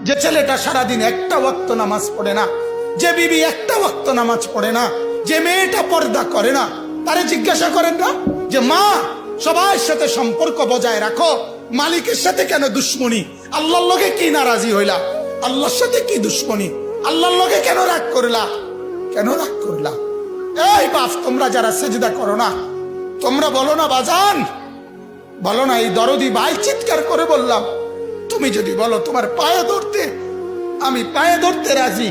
যে ছেলেটা সারাদিন একটা ওয়াক্ত নামাজ পড়ে না, যে বিবি একটা ওয়াক্ত নামাজ পড়ে না, যে মেয়েটা পর্দা করে না, তারে জিজ্ঞাসা করেন না যে মা সবার সাথে সম্পর্ক বজায় রাখো, মালিকের সাথে কেন দুশ্মনী? আল্লাহর লগে কি নারাজি হইলা? আল্লাহর সাথে কি দুশ্মনী? আল্লাহর লগে কেন রাগ করলা? কেন রাগ করলা? এই বাপ, তোমরা যারা সেজদা করো না, তোমরা বলো না বাজান, বলো না, এই দরদি ভাই চিৎকার করে বললাম, তুমি যদি বলো তোমার পায়ে ধরতে, আমি পায়ে ধরতে রাজি।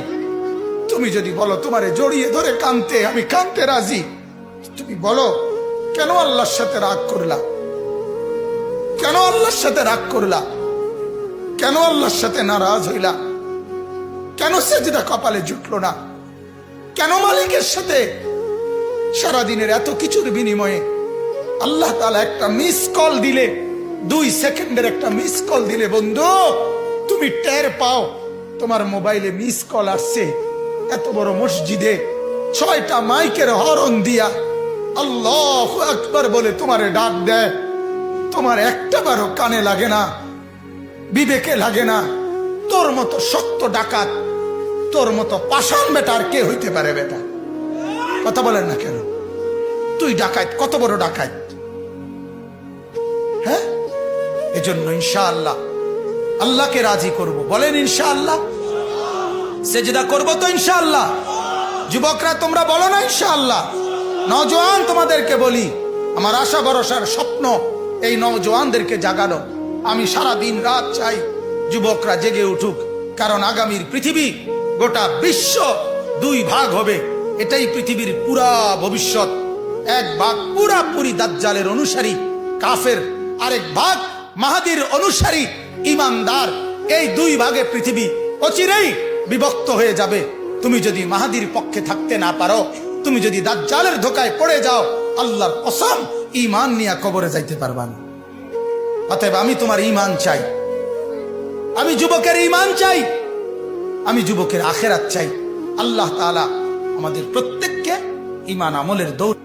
তুমি যদি বলো তোমারে জড়িয়ে ধরে কাঁদতে, আমি কাঁদতে রাজি। তুমি বলো কেন আল্লাহর সাথে রাগ করলা? কেন আল্লাহর সাথে রাগ করলা? কেন আল্লাহর সাথে নারাজ হইলা? কেন সেজদা কপালে জুটলো না? কেন মালিকের সাথে সারাদিনের এত কিছুর বিনিময়ে আল্লাহ তাআলা একটা মিস কল দিলে, 2 সেকেন্ডের একটা মিস কল দিলে বন্ধু তুমি টের পাও তোমার মোবাইলে মিস কল আসছে। এত বড় মসজিদে 6টা মাইকের হরন দিয়া আল্লাহু আকবার বলে তোমারে ডাক দেয়, তোমার একটা বারও কানে লাগে না, বিবেকে লাগে না। তোর মতো শক্ত ডাকাত, তোর মতো পাষাণ বেটা আর কে হইতে পারে? বেটা কথা বলেন না কেন? তুই ডাকাত, কত বড় ডাকাত! হ্যাঁ, এজন্য ইনশাআল্লাহ আল্লাহকে রাজি করব। বলেন ইনশাআল্লাহ। সেজদা করব তো ইনশাআল্লাহ। যুবকরা তোমরা বলো না ইনশাআল্লাহ। নওজোয়ান তোমাদেরকে বলি, আমার আশা ভরসার স্বপ্ন এই নওজোয়ানদেরকে জাগানো। আমি সারা দিন রাত চাই যুবকরা জেগে উঠুক, কারণ আগামীর পৃথিবী, গোটা বিশ্ব 2 ভাগ হবে। এটাই পৃথিবীর পুরা ভবিষ্যৎ। এক ভাগ পুরাপুরি দাজ্জালের অনুসারী কাফের, আরেক ভাগ মাহাদির অনুসারী ইমানদার। এই 2 ভাগে পৃথিবী অচিরেই বিভক্ত হয়ে যাবে। তুমি যদি মাহাদির পক্ষে থাকতে না পারো, তুমি যদি দাজ্জালের ধোকায় পড়ে যাও, আল্লাহর কসম ঈমান নিয়ে কবরে যাইতে পারবা না। অতএব আমি তোমার ঈমান চাই, আমি যুবকের ঈমান চাই, আমি যুবকের আখিরাত চাই। আল্লাহ তাআলা আমাদের প্রত্যেককে ঈমান আমলের দৌড়